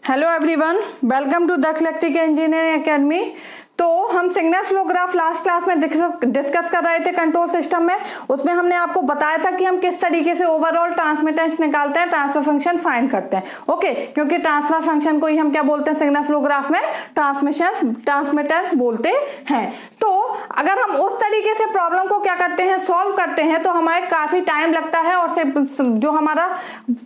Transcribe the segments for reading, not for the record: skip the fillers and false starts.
Hello everyone, welcome to the electrical engineering academy. तो हम signal flow graph last class में discuss कर रहे थे कंट्रोल सिस्टम में। उसमें हमने आपको बताया था कि हम किस तरीके से ओवरऑल ट्रांसमिटेंस निकालते हैं, ट्रांसफर फंक्शन फाइंड करते हैं। ओके, क्योंकि ट्रांसफर फंक्शन को ही हम क्या बोलते हैं सिग्नल फ्लो ग्राफ में, ट्रांसमिटेंस बोलते हैं। तो अगर हम उस तरीके से प्रॉब्लम को क्या करते हैं, सॉल्व करते हैं, तो हमारे काफी टाइम लगता है और जो हमारा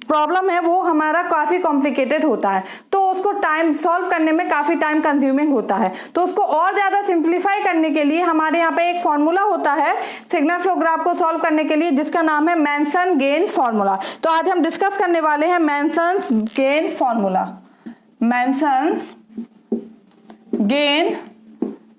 प्रॉब्लम है वो हमारा काफी कॉम्प्लिकेटेड होता है। तो उसको टाइम सॉल्व करने में काफी टाइम कंज्यूमिंग होता है। तो उसको और ज्यादा सिंप्लीफाई करने के लिए हमारे यहाँ पे एक फॉर्मूला होता है सिग्नल फ्लो ग्राफ को सॉल्व करने के लिए, जिसका नाम है मैनसन गेन फॉर्मूला। तो आज हम डिस्कस करने वाले हैं Manson gain formula. Manson gain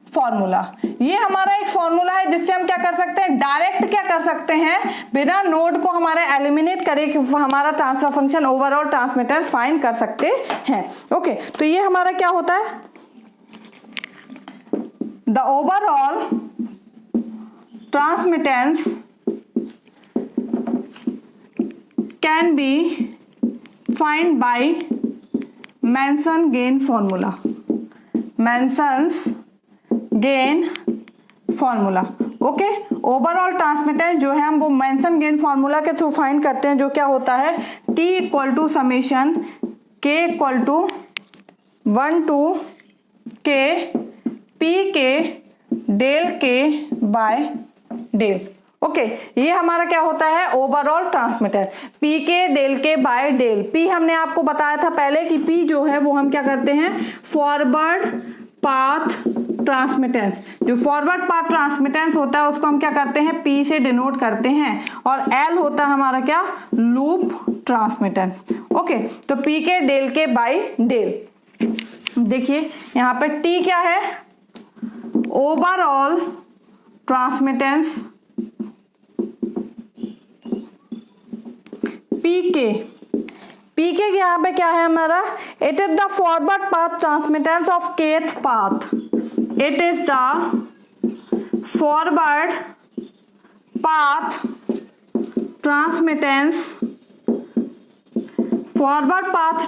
formula ये हमारा एक फॉर्मूला है जिससे हम क्या कर सकते हैं, डायरेक्ट क्या कर सकते हैं, बिना नोड को हमारे एलिमिनेट करे हमारा transfer function overall transmittance find कर सकते हैं। ओके, तो ये हमारा क्या होता है, the overall transmittance can be find by Mason gain formula. Mason's gain formula. Okay, overall transmittance जो है हम वो मैनसन गेन फॉर्मूला के थ्रू फाइंड करते हैं, जो क्या होता है T equal to summation K equal to 1 to K P के डेल के बाय डेल। ओके, ये हमारा क्या होता है ओवरऑल ट्रांसमिटेंस, P के डेल के बाय डेल। P हमने आपको बताया था पहले कि P जो है वो हम क्या करते हैं, फॉरवर्ड पाथ ट्रांसमिटेंस। जो फॉरवर्ड पाथ ट्रांसमिटेंस होता है उसको हम क्या करते हैं, P से डिनोट करते हैं, और L होता है हमारा क्या, लूप ट्रांसमिटेंस। ओके, तो P के डेल के बाय डेल। देखिए यहाँ पे T क्या है, ओवरऑल ट्रांसमिटेंस P के यहाँ पे क्या है हमारा, it is the forward path transmittance of kth path. It is the forward path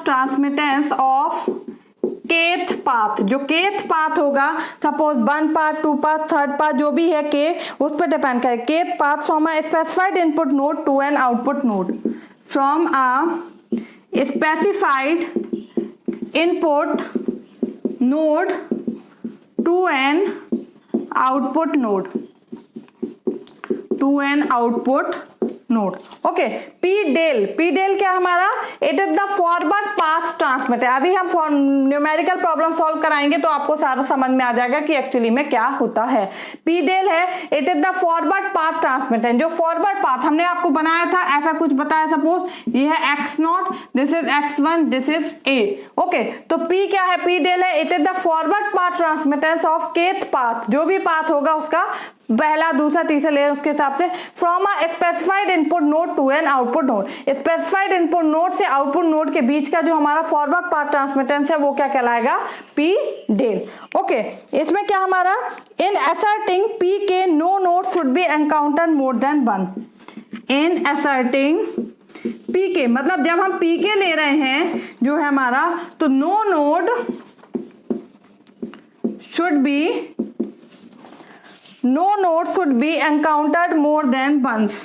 transmittance of kth path. जो kth पाथ होगा, suppose 1 path 2 path 3rd path जो भी है k, उस पर डिपेंड करे। kth path from a specified input node to an output node, फ्रॉम अ specified input node to an output node, okay. P del क्या हमारा, it is the forward path transmittance. अभी हम न्यूमेरिकल प्रॉब्लम सॉल्व कराएंगे तो आपको सारा समझ में आ जाएगा कि एक्चुअली में क्या होता है। P डेल है, it is the forward path transmittance. जो फॉरवर्ड पाथ हमने आपको बनाया था, ऐसा कुछ बताया, सपोज ये है x0, this is x1, this is a। Okay, तो P क्या है, P डेल है, it is the forward path transmittance of kth path. जो भी पाथ होगा उसका पहला दूसरा तीसरा लेयर उसके हिसाब से, from a specified input node to an output node. Specified input node से आउटपुट नोड के बीच का जो हमारा फॉरवर्ड पाथ ट्रांसमिटेंस है वो क्या कहलाएगा, P डेल। ओके, इसमें क्या हमारा, इन असर्टिंग P के no node should be encounter more than 1। In asserting P के मतलब जब हम P के ले रहे हैं जो है हमारा, तो no node should be encountered more than once,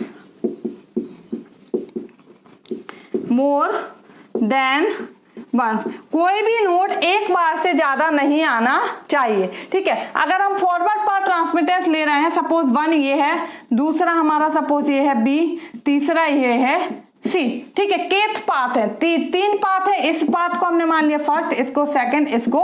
कोई भी नोड एक बार से ज्यादा नहीं आना चाहिए। ठीक है, अगर हम फॉरवर्ड पाथ ट्रांसमिटेंस ले रहे हैं, सपोज 1 ये है, दूसरा हमारा सपोज ये है B, तीसरा ये है C। ठीक है, kth पाथ है, 3 पाथ है, इस पाथ को हमने मान लिया फर्स्ट, इसको सेकंड, इसको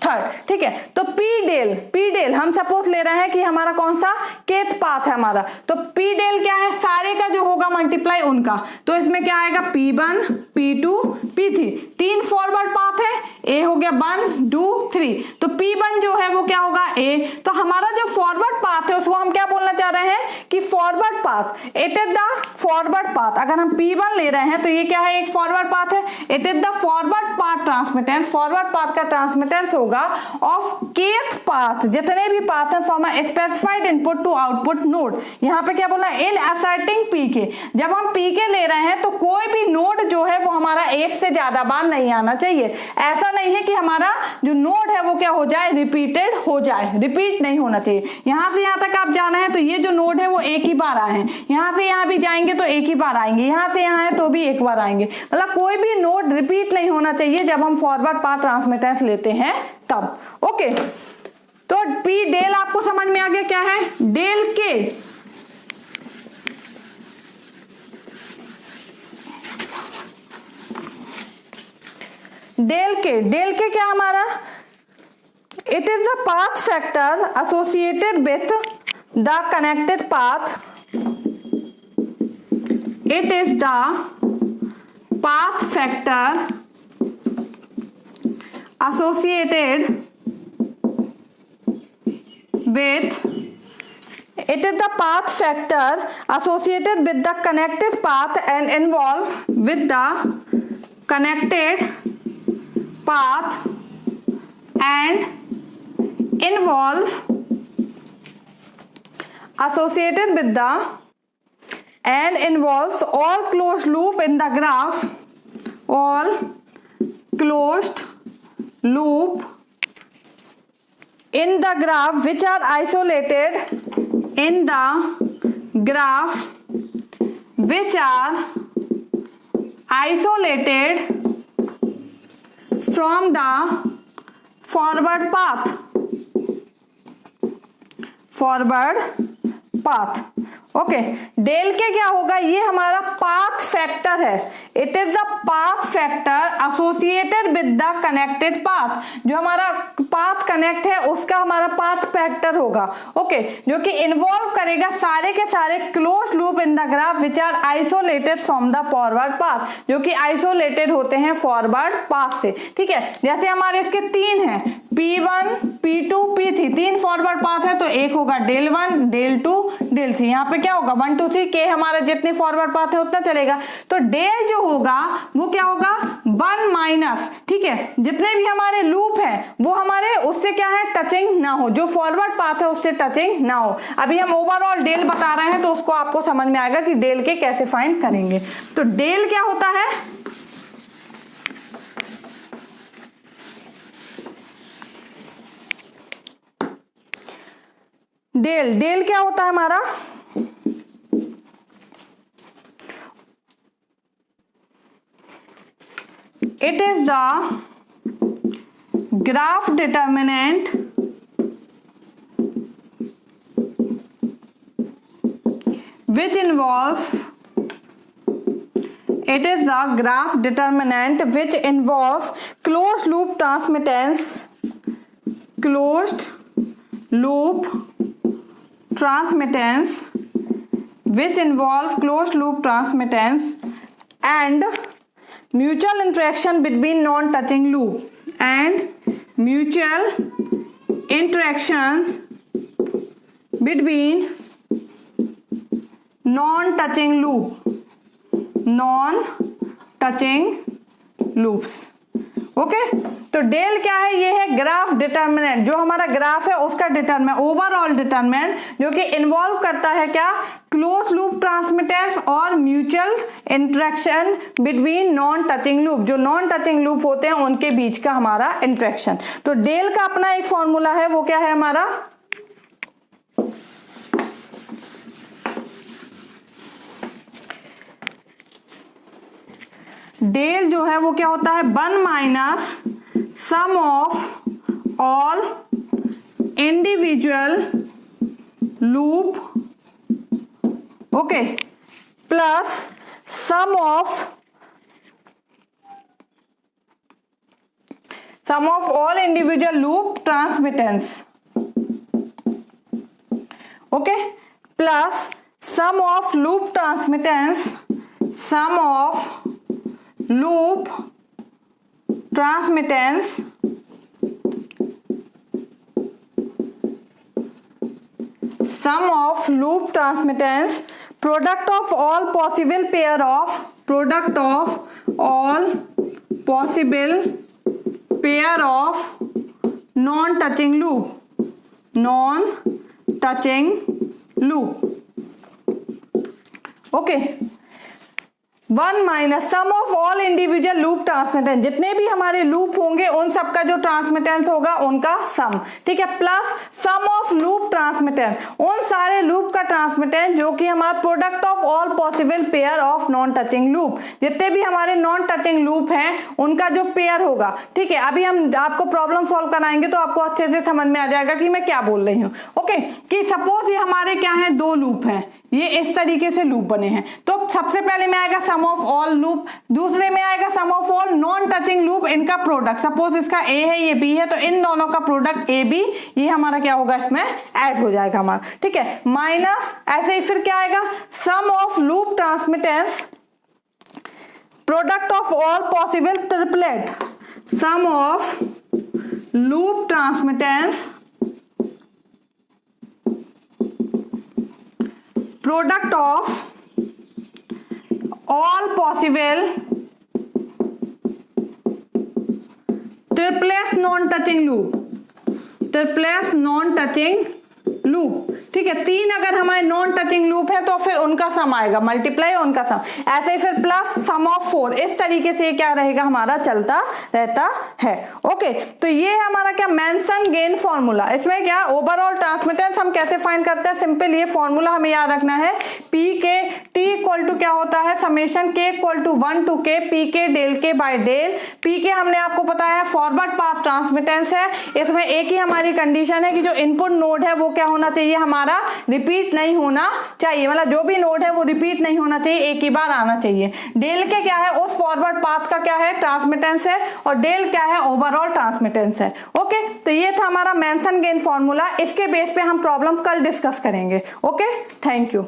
थर्ड। ठीक है, तो P डेल हम सपोज ले रहे हैं कि हमारा कौन सा kth पाथ है हमारा, तो P डेल क्या है, सारे का जो होगा मल्टीप्लाई उनका। तो इसमें क्या आएगा, P1 P2 P3, 3 forward path है, A हो गया 1 2 3, तो P1 जो है वो क्या होगा A। तो हमारा जो फॉरवर्ड पाथ है उसको हम क्या बोलना चाह रहे हैं कि forward path, it is the forward path. अगर हम P1 ले रहे हैं तो ये क्या है, एक फॉरवर्ड पाथ है, it is the forward path path transmittance, forward path का ट्रांसमिटेंस होगा ऑफ kth पाथ, जितने भी पाथ हैं from a specified input to output node. यहाँ पे क्या बोला, इन असर्टिंग pk, जब हम pk ले रहे हैं तो कोई भी नोड जो है वो हमारा एक से ज्यादा बार नहीं आना चाहिए। ऐसा नहीं है कि हमारा जो नोड है वो क्या हो जाए, रिपीटेड हो जाए, रिपीट नहीं होना चाहिए। यहां से यहां तक आप जाना है तो ये जो नोड है वो एक ही बार आए हैं, यहां से यहां भी जाएंगे तो एक ही बार आएंगे, यहां से यहां है तो भी एक बार आएंगे, मतलब कोई भी नोड रिपीट नहीं होना चाहिए जब हम फॉरवर्ड पाथ ट्रांसमिटेंस लेते हैं तब। ओके, तो पी डेल आपको समझ में आ गया क्या है, डेल के डेल के क्या हमारा, it is the path factor associated with the connected path, it is the path factor associated with, it is the path factor associated with the connected path and involve with the connected path and involve associated with the and involves all closed loop in the graph, all closed loop in the graph which are isolated in the graph which are isolated from the forward path, forward path। ओके, del के क्या होगा, ये हमारा path factor है, it is the path factor associated with the connected path, जो हमारा path connect है उसका हमारा पाथ फैक्टर होगा। ओके, जो कि इन्वॉल्व करेगा सारे के सारे close loop in the graph which are isolated from the forward path, जो कि आइसोलेटेड होते हैं फॉरवर्ड पाथ से। ठीक है, जैसे हमारे इसके तीन हैं, P1, P2, P3, तीन फॉरवर्ड पाथ है तो एक होगा डेल 1, डेल 2, डेल 3। यहाँ पे क्या होगा 1 2 3 के हमारे जितने फॉरवर्ड पाथ है उतना चलेगा, तो डेल जो होगा वो क्या होगा 1 माइनस, ठीक है, जितने भी हमारे लूप है वो हमारे उससे क्या है, टचिंग ना हो, जो फॉरवर्ड पाथ है उससे टचिंग ना हो। अभी हम ओवरऑल डेल बता रहे हैं तो उसको आपको समझ में आएगा कि डेल के कैसे फाइंड करेंगे। तो डेल क्या होता है, डेल क्या होता है हमारा, it is the graph determinant which involves, it is the graph determinant which involves closed loop transmittance, closed loop transmittance which involve closed loop transmittance and mutual interaction between non-touching loop and mutual interactions between non-touching loops। Okay, तो del क्या है, ये है graph determinant, जो हमारा graph है उसका determinant, overall determinant, जो कि इन्वॉल्व करता है क्या, क्लोज लूप ट्रांसमिटेंस और mutual interaction between non touching loop, जो नॉन टचिंग लूप होते हैं उनके बीच का हमारा इंटरेक्शन। तो डेल का अपना एक फॉर्मूला है, वो क्या है हमारा, डेल जो है वो क्या होता है 1 minus sum of all individual loop, okay, plus sum of all individual loop transmittance, okay, plus sum of loop transmittance, sum of loop transmittance sum of loop transmittance product of all possible pair of product of all possible pair of non touching loop, okay. 1 minus sum of all individual loop transmittance, जितने भी हमारे loop होंगे उन सबका जो transmittance होगा उनका sum, ठीक है, plus sum of loop transmittance, उन सारे लूप का ट्रांसमिटेंस जो कि हमारा product of all possible pair of non touching loop, जितने भी हमारे नॉन टचिंग लूप हैं उनका जो पेयर होगा, ठीक है। अभी हम आपको प्रॉब्लम सॉल्व कराएंगे तो आपको अच्छे से समझ में आ जाएगा कि मैं क्या बोल रही हूँ, ओके। कि सपोज ये हमारे क्या है, 2 लूप हैं, ये इस तरीके से लूप बने हैं, तो सबसे पहले में आएगा सम ऑफ ऑल लूप, दूसरे में आएगा sum of all non touching loop, इनका प्रोडक्ट, सपोज इसका ए है ये बी है, तो इन दोनों का प्रोडक्ट ए बी, ये हमारा क्या होगा, इसमें ऐड हो जाएगा हमारा, ठीक है। माइनस ऐसे ही फिर क्या आएगा, sum of loop transmittance, product of all possible triplet, sum of loop transmittance, product of all possible triplets non touching loop, ठीक है। 3 अगर हमारे नॉन टचिंग लूप है तो फिर उनका सम आएगा, मल्टीप्लाई उनका सम, ऐसे ही फिर प्लस सम ऑफ 4, इस तरीके से क्या रहेगा, हमारा चलता रहता है, ओके। तो ये हमारा क्या, मेंशन गेन फॉर्मूला, इसमें क्या ओवरऑल ट्रांसमिटेंस हम कैसे फाइंड करते हैं, सिंपल ये फॉर्मूला हमें याद रखना है, पी के टी इक्वल टू क्या होता है, समेशन के equal to 1 to k P के डेल के बाय डेल, पी के हमने आपको बताया है फॉरवर्ड पाथ ट्रांसमिटेंस है, इसमें एक ही हमारी कंडीशन है कि जो इनपुट नोड है वो क्या होना चाहिए, हमारा रिपीट नहीं होना चाहिए, मतलब जो भी नोड है वो रिपीट नहीं होना चाहिए, एक ही बार आना चाहिए। डेल के क्या है, उस फॉरवर्ड पाथ का क्या है, ट्रांसमिटेंस है, और डेल क्या है, ओवरऑल ट्रांसमिटेंस है, ओके। तो ये था हमारा मेंशन गेन फॉर्मूला, इसके बेस पे हम प्रॉब्लम कल डिस्कस करेंगे, ओके। Thank you.